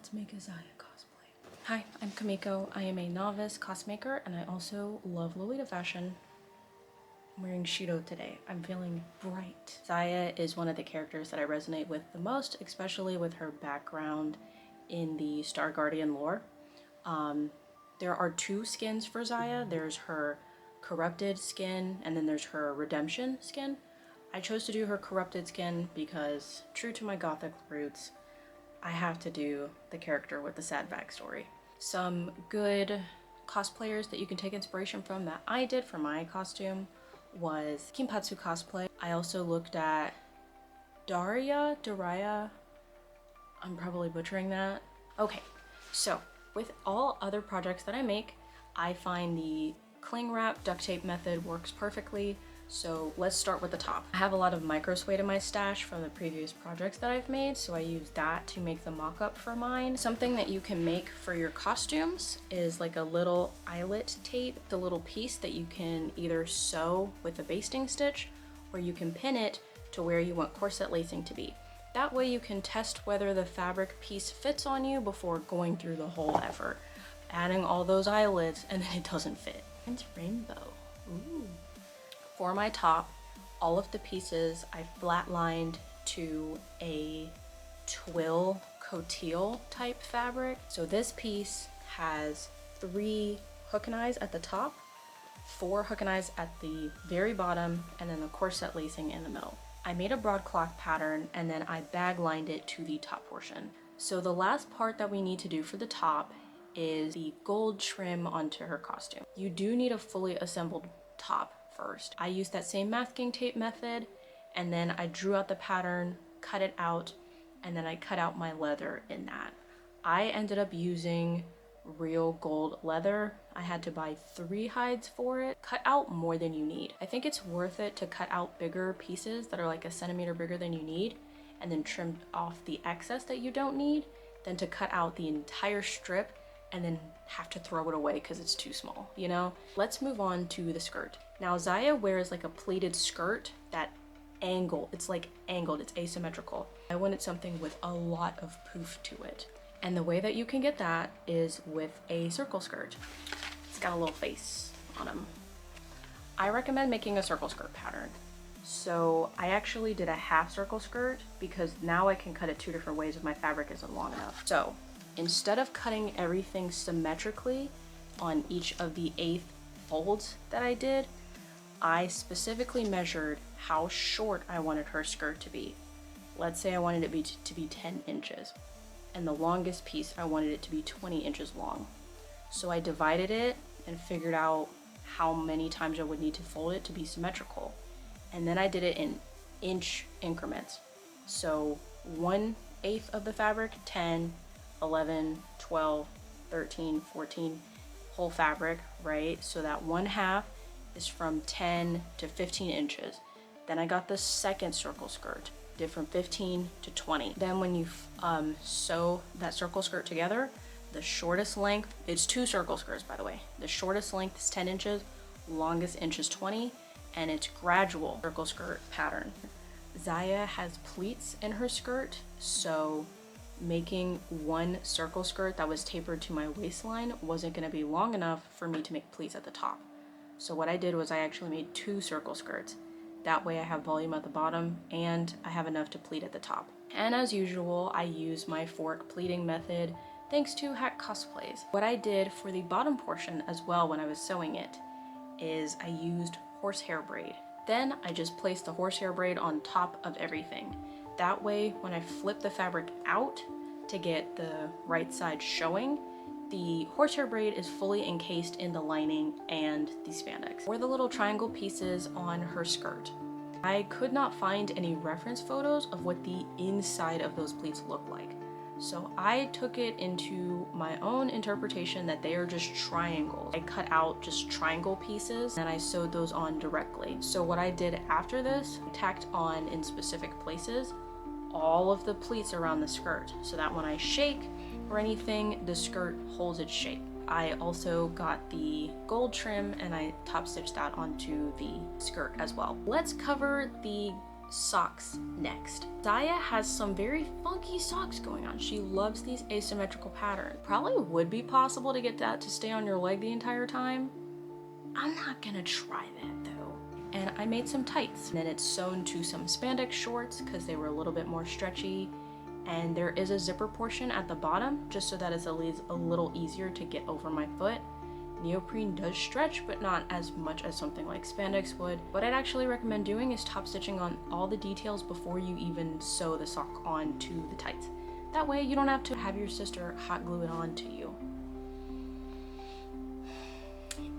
Let's make a Xayah cosplay. Hi, I'm Kamiko. I am a novice cosmaker and I also love Lolita fashion. I'm wearing Shido today. I'm feeling bright. Xayah is one of the characters that I resonate with the most, especially with her background in the Star Guardian lore. There are two skins for Xayah. There's her corrupted skin and then there's her redemption skin. I chose to do her corrupted skin because, true to my gothic roots, I have to do the character with the sad backstory. Some good cosplayers that you can take inspiration from that I did for my costume was Kinpatsu Cosplay. I also looked at Daria, I'm probably butchering that. Okay, so with all other projects that I make, I find the cling wrap duct tape method works perfectly. So let's start with the top. I have a lot of micro suede in my stash from the previous projects that I've made, so I use that to make the mock-up for mine. Something that you can make for your costumes is like a little eyelet tape, the little piece that you can either sew with a basting stitch or you can pin it to where you want corset lacing to be. That way you can test whether the fabric piece fits on you before going through the whole effort. Adding all those eyelets and then it doesn't fit. It's rainbow. Ooh. For my top, all of the pieces I flatlined to a twill cotillion type fabric. So this piece has 3 hook and eyes at the top, 4 hook and eyes at the very bottom, and then the corset lacing in the middle. I made a broadcloth pattern and then I bag lined it to the top portion. So the last part that we need to do for the top is the gold trim onto her costume. You do need a fully assembled top first. I used that same masking tape method and then I drew out the pattern, cut it out, and then I cut out my leather in that. I ended up using real gold leather. I had to buy 3 hides for it. Cut out more than you need. I think it's worth it to cut out bigger pieces that are like a centimeter bigger than you need and then trim off the excess that you don't need than to cut out the entire strip and then have to throw it away because it's too small, you know? Let's move on to the skirt. Now Xayah wears like a pleated skirt that angle, it's like angled, it's asymmetrical. I wanted something with a lot of poof to it. And the way that you can get that is with a circle skirt. It's got a little face on them. I recommend making a circle skirt pattern. So I actually did a half circle skirt because now I can cut it 2 different ways if my fabric isn't long enough. So instead of cutting everything symmetrically on each of the 8 folds that I did, I specifically measured how short I wanted her skirt to be. Let's say I wanted it to be 10 inches. And the longest piece, I wanted it to be 20 inches long. So I divided it and figured out how many times I would need to fold it to be symmetrical. And then I did it in inch increments. So 1/8 of the fabric, 10, 11, 12, 13, 14, whole fabric, right? So that 1/2 is from 10 to 15 inches. Then I got the second circle skirt, did from 15 to 20. Then when you sew that circle skirt together, the shortest length, it's 2 circle skirts by the way. The shortest length is 10 inches, longest inch is 20, and it's gradual circle skirt pattern. Xayah has pleats in her skirt, so making one circle skirt that was tapered to my waistline wasn't gonna be long enough for me to make pleats at the top. So what I did was I actually made 2 circle skirts. That way I have volume at the bottom and I have enough to pleat at the top. And as usual, I use my fork pleating method thanks to Hack Cosplays. What I did for the bottom portion as well when I was sewing it is I used horsehair braid. Then I just placed the horsehair braid on top of everything. That way, when I flip the fabric out to get the right side showing, the horsehair braid is fully encased in the lining and the spandex. For the little triangle pieces on her skirt, I could not find any reference photos of what the inside of those pleats look like. So I took it into my own interpretation that they are just triangles. I cut out just triangle pieces and I sewed those on directly. So what I did after this, I tacked on in specific places all of the pleats around the skirt so that when I shake or anything, the skirt holds its shape. I also got the gold trim and I top stitched that onto the skirt as well. Let's cover the socks next. Xayah has some very funky socks going on. She loves these asymmetrical patterns. Probably would be possible to get that to stay on your leg the entire time. I'm not gonna try that though. And I made some tights. And then it's sewn to some spandex shorts because they were a little bit more stretchy. And there is a zipper portion at the bottom just so that it's at least a little easier to get over my foot. Neoprene does stretch, but not as much as something like spandex would. What I'd actually recommend doing is top stitching on all the details before you even sew the sock onto the tights. That way you don't have to have your sister hot glue it on to you.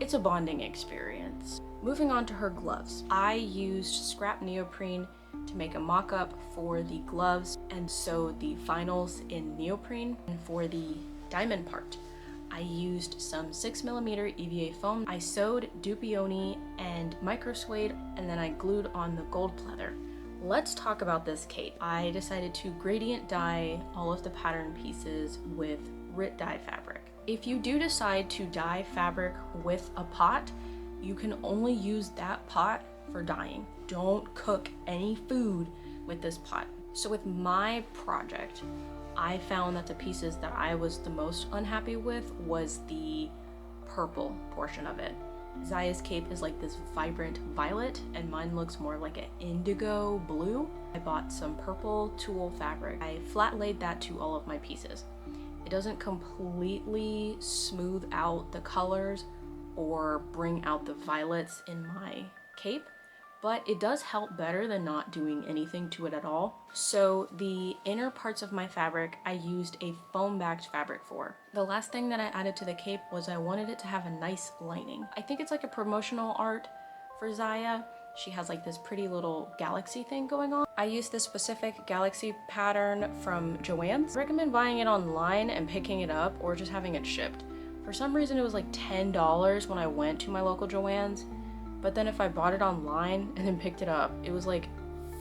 It's a bonding experience. Moving on to her gloves. I used scrap neoprene to make a mock-up for the gloves and sew the finals in neoprene. And for the diamond part, I used some 6mm EVA foam. I sewed Dupioni and micro suede, and then I glued on the gold pleather. Let's talk about this cape. I decided to gradient dye all of the pattern pieces with RIT dye fabric. If you do decide to dye fabric with a pot, you can only use that pot for dyeing. Don't cook any food with this pot. So with my project, I found that the pieces that I was the most unhappy with was the purple portion of it. Xayah's cape is like this vibrant violet and mine looks more like an indigo blue. I bought some purple tulle fabric. I flat laid that to all of my pieces. It doesn't completely smooth out the colors or bring out the violets in my cape, but it does help better than not doing anything to it at all. So the inner parts of my fabric, I used a foam-backed fabric for. The last thing that I added to the cape was I wanted it to have a nice lining. I think it's like a promotional art for Xayah. She has like this pretty little galaxy thing going on. I used this specific galaxy pattern from Joann's. I recommend buying it online and picking it up or just having it shipped. For some reason it was like $10 when I went to my local Joann's. But then if I bought it online and then picked it up, it was like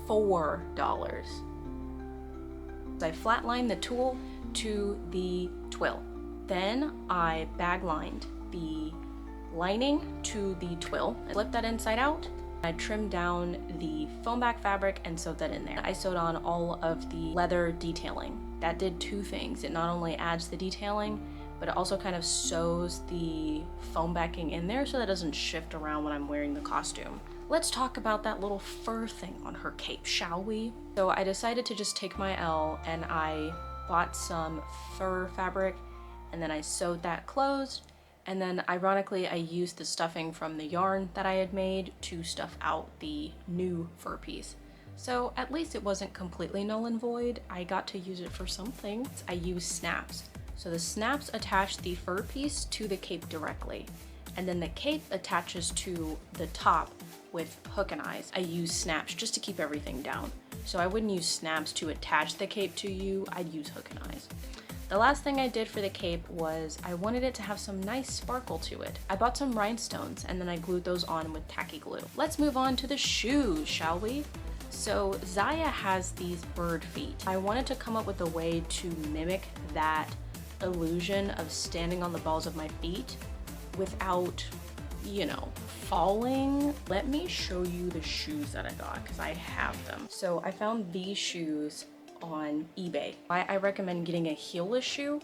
$4. I flatlined the tulle to the twill. Then I bag lined the lining to the twill. I flipped that inside out. I trimmed down the foam back fabric and sewed that in there. I sewed on all of the leather detailing. That did two things. It not only adds the detailing, but it also kind of sews the foam backing in there so that it doesn't shift around when I'm wearing the costume. Let's talk about that little fur thing on her cape, shall we? So I decided to just take my L and I bought some fur fabric and then I sewed that closed. And then ironically, I used the stuffing from the yarn that I had made to stuff out the new fur piece. So at least it wasn't completely null and void. I got to use it for something. I used snaps. So the snaps attach the fur piece to the cape directly, and then the cape attaches to the top with hook and eyes. I use snaps just to keep everything down. So I wouldn't use snaps to attach the cape to you, I'd use hook and eyes. The last thing I did for the cape was I wanted it to have some nice sparkle to it. I bought some rhinestones and then I glued those on with tacky glue. Let's move on to the shoes, shall we? So Xayah has these bird feet. I wanted to come up with a way to mimic that illusion of standing on the balls of my feet without, you know, falling. Let me show you the shoes that I got because I have them. So I found these shoes on eBay. I recommend getting a heelless shoe.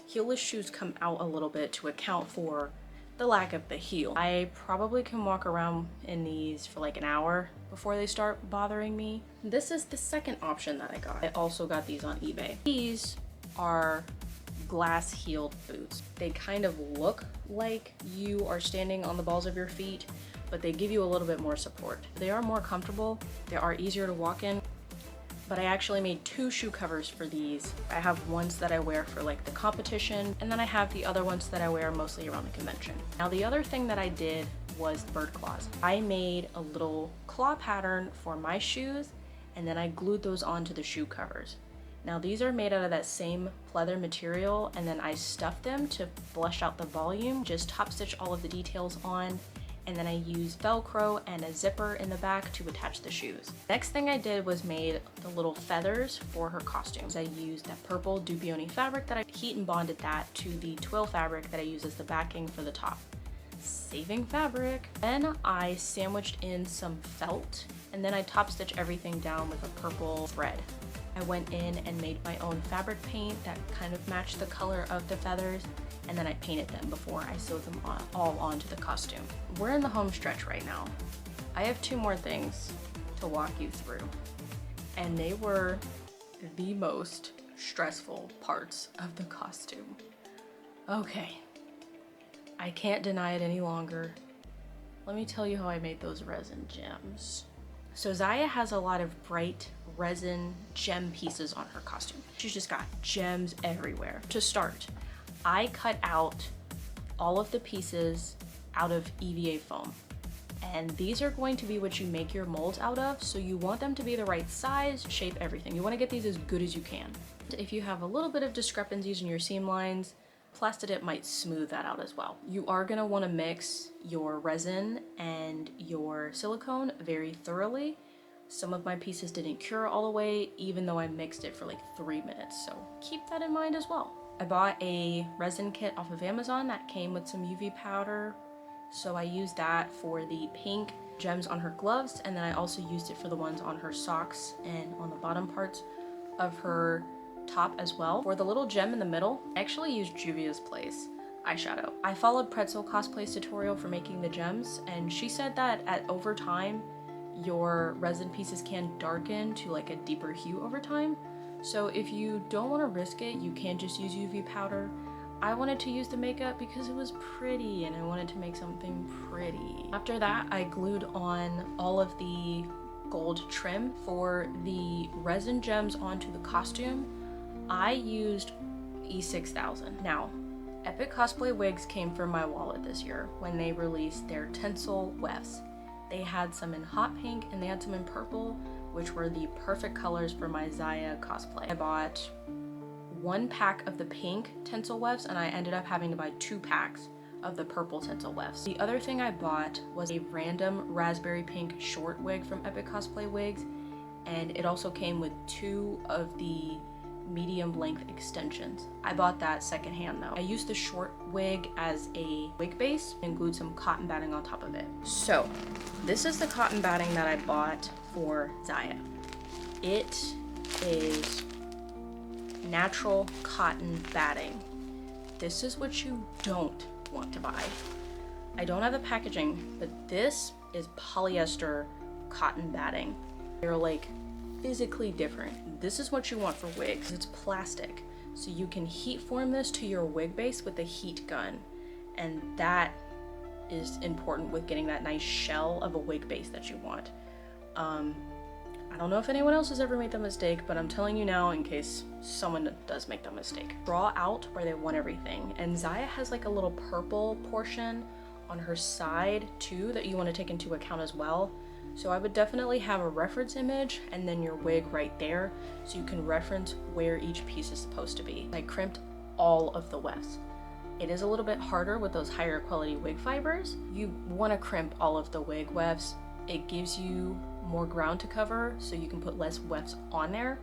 Heelless shoes come out a little bit to account for the lack of the heel. I probably can walk around in these for like an hour before they start bothering me. This is the second option that I got. I also got these on eBay. These are glass-heeled boots. They kind of look like you are standing on the balls of your feet, but they give you a little bit more support. They are more comfortable, they are easier to walk in, but I actually made two shoe covers for these. I have ones that I wear for like the competition, and then I have the other ones that I wear mostly around the convention. Now the other thing that I did was bird claws. I made a little claw pattern for my shoes, and then I glued those onto the shoe covers. Now these are made out of that same pleather material, and then I stuffed them to flush out the volume, just top stitch all of the details on, and then I used Velcro and a zipper in the back to attach the shoes. Next thing I did was made the little feathers for her costumes. I used that purple Dupioni fabric that I heat and bonded that to the twill fabric that I used as the backing for the top. saving fabric. Then I sandwiched in some felt, and then I top stitched everything down with a purple thread. I went in and made my own fabric paint that kind of matched the color of the feathers, and then I painted them before I sewed them all onto the costume. We're in the home stretch right now. I have 2 more things to walk you through, and they were the most stressful parts of the costume. Okay, I can't deny it any longer. Let me tell you how I made those resin gems. So Xayah has a lot of bright resin gem pieces on her costume. She's just got gems everywhere. To start, I cut out all of the pieces out of EVA foam. And these are going to be what you make your molds out of, so you want them to be the right size, shape, everything. You want to get these as good as you can. If you have a little bit of discrepancies in your seam lines, Plastidip might smooth that out as well. You are going to want to mix your resin and your silicone very thoroughly. Some of my pieces didn't cure all the way, even though I mixed it for like 3 minutes, so keep that in mind as well. I bought a resin kit off of Amazon that came with some UV powder, so I used that for the pink gems on her gloves, and then I also used it for the ones on her socks and on the bottom parts of her top as well. For the little gem in the middle, I actually used Juvia's Place eyeshadow. I followed Pretzel Cosplay's tutorial for making the gems, and she said that over time, your resin pieces can darken to like a deeper hue over time. So if you don't want to risk it, you can just use UV powder. I wanted to use the makeup because it was pretty and I wanted to make something pretty. After that, I glued on all of the gold trim for the resin gems onto the costume. I used E6000. Now, Epic Cosplay wigs came from my wallet this year when they released their tinsel wefts. They had some in hot pink and they had some in purple, which were the perfect colors for my Xayah cosplay. I bought 1 pack of the pink tinsel wefts and I ended up having to buy 2 packs of the purple tinsel wefts. The other thing I bought was a random raspberry pink short wig from Epic Cosplay Wigs, and it also came with 2 of the medium length extensions. I bought that secondhand though. I used the short wig as a wig base and glued some cotton batting on top of it. So this is the cotton batting that I bought for Xayah. It is natural cotton batting. This is what you don't want to buy. I don't have the packaging, but this is polyester cotton batting. They're like physically different. This is what you want for wigs. It's plastic, so you can heat form this to your wig base with a heat gun, and that is important with getting that nice shell of a wig base that you want. I don't know if anyone else has ever made that mistake, but I'm telling you now in case someone does make that mistake. Draw out where they want everything, and Xayah has like a little purple portion on her side too that you want to take into account as well. So I would definitely have a reference image and then your wig right there so you can reference where each piece is supposed to be. I crimped all of the wefts. It is a little bit harder with those higher quality wig fibers. You want to crimp all of the wig wefts. It gives you more ground to cover so you can put less wefts on there,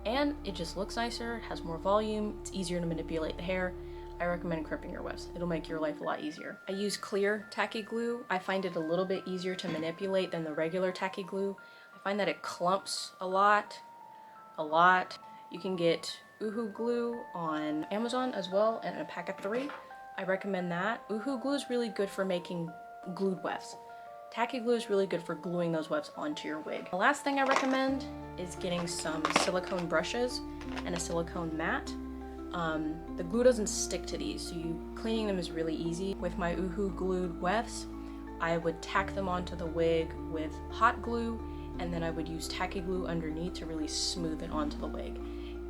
and it just looks nicer, has more volume, it's easier to manipulate the hair. I recommend crimping your wefts. It'll make your life a lot easier. I use clear tacky glue. I find it a little bit easier to manipulate than the regular tacky glue. I find that it clumps a lot. You can get Uhu glue on Amazon as well, and a pack of 3. I recommend that. Uhu glue is really good for making glued wefts. Tacky glue is really good for gluing those wefts onto your wig. The last thing I recommend is getting some silicone brushes and a silicone mat. The glue doesn't stick to these, so cleaning them is really easy. With my Uhu glued wefts, I would tack them onto the wig with hot glue, and then I would use tacky glue underneath to really smooth it onto the wig.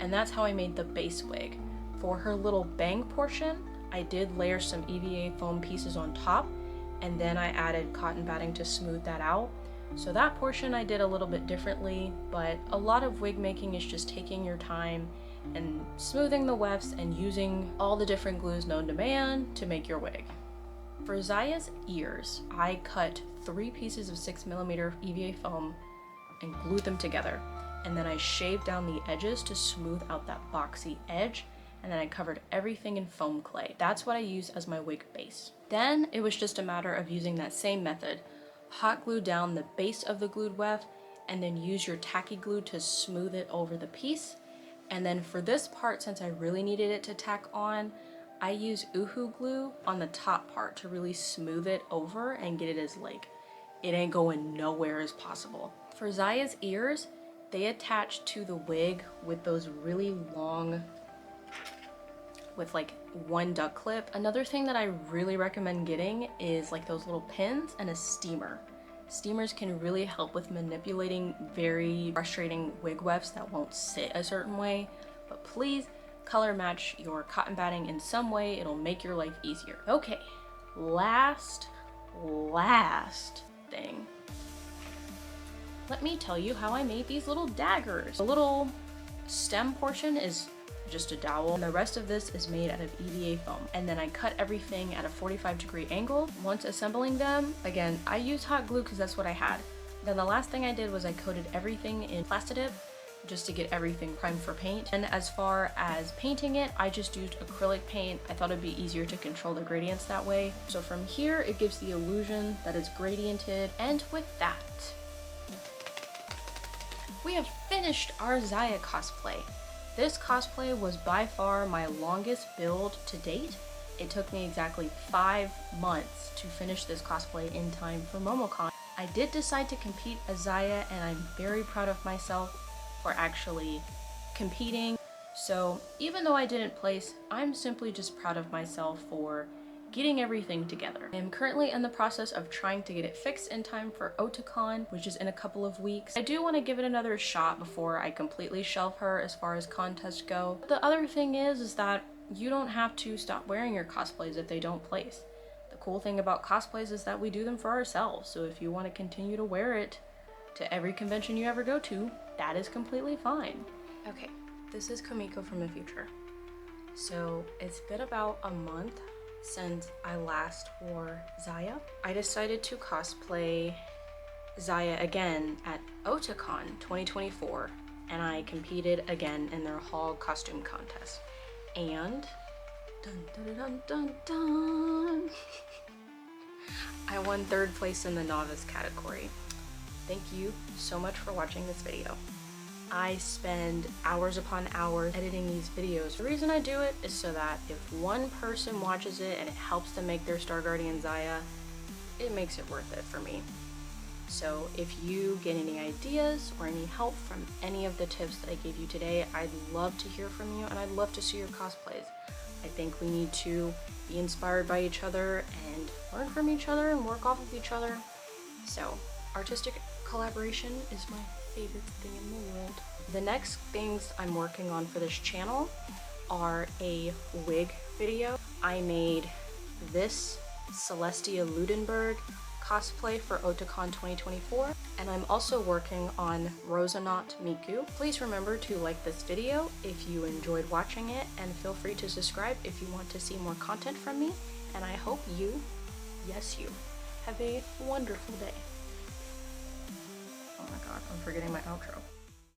And that's how I made the base wig. For her little bang portion, I did layer some EVA foam pieces on top, and then I added cotton batting to smooth that out. So that portion I did a little bit differently, but a lot of wig making is just taking your time and smoothing the wefts and using all the different glues known to man to make your wig. For Xayah's ears, I cut 3 pieces of 6mm EVA foam and glued them together. And then I shaved down the edges to smooth out that boxy edge, and then I covered everything in foam clay. That's what I use as my wig base. Then it was just a matter of using that same method. Hot glue down the base of the glued weft and then use your tacky glue to smooth it over the piece. And then for this part, since I really needed it to tack on, I use Uhu glue on the top part to really smooth it over and get it as like, it ain't going nowhere as possible. For Xayah's ears, they attach to the wig with those really long, with like one duck clip. Another thing that I really recommend getting is like those little pins and a steamer. Steamers can really help with manipulating very frustrating wig wefts that won't sit a certain way, but please color match your cotton batting in some way. It'll make your life easier. Okay, last thing. Let me tell you how I made these little daggers. The little stem portion is just a dowel, and the rest of this is made out of EVA foam. And then I cut everything at a 45-degree angle. Once assembling them, again, I used hot glue because that's what I had. Then the last thing I did was I coated everything in Plastidip just to get everything primed for paint. And as far as painting it, I just used acrylic paint. I thought it'd be easier to control the gradients that way. So from here, it gives the illusion that it's gradiented. And with that, we have finished our Xayah cosplay. This cosplay was by far my longest build to date. It took me exactly 5 months to finish this cosplay in time for Momocon. I did decide to compete as Xayah, and I'm very proud of myself for actually competing. So even though I didn't place, I'm simply just proud of myself for getting everything together. I am currently in the process of trying to get it fixed in time for Otakon, which is in a couple of weeks. I do want to give it another shot before I completely shelve her as far as contests go. But the other thing is that you don't have to stop wearing your cosplays if they don't place. The cool thing about cosplays is that we do them for ourselves, so if you want to continue to wear it to every convention you ever go to, that is completely fine. Okay, this is Kamiko from the future. So it's been about a month since I last wore Xayah. I decided to cosplay Xayah again at Otakon 2024, and I competed again in their Hall costume contest. And dun dun dun dun dun, I won 3rd place in the novice category. Thank you so much for watching this video. I spend hours upon hours editing these videos. The reason I do it is so that if one person watches it and it helps them make their Star Guardian Xayah, it makes it worth it for me. So if you get any ideas or any help from any of the tips that I gave you today, I'd love to hear from you, and I'd love to see your cosplays. I think we need to be inspired by each other and learn from each other and work off of each other. So artistic collaboration is my favorite thing in the world. The next things I'm working on for this channel are a wig video. I made this Celestia Ludenberg cosplay for Otakon 2024, and I'm also working on Rosanot Miku. Please remember to like this video if you enjoyed watching it, and feel free to subscribe if you want to see more content from me, and I hope you, yes you, have a wonderful day. Oh my god, I'm forgetting my outro.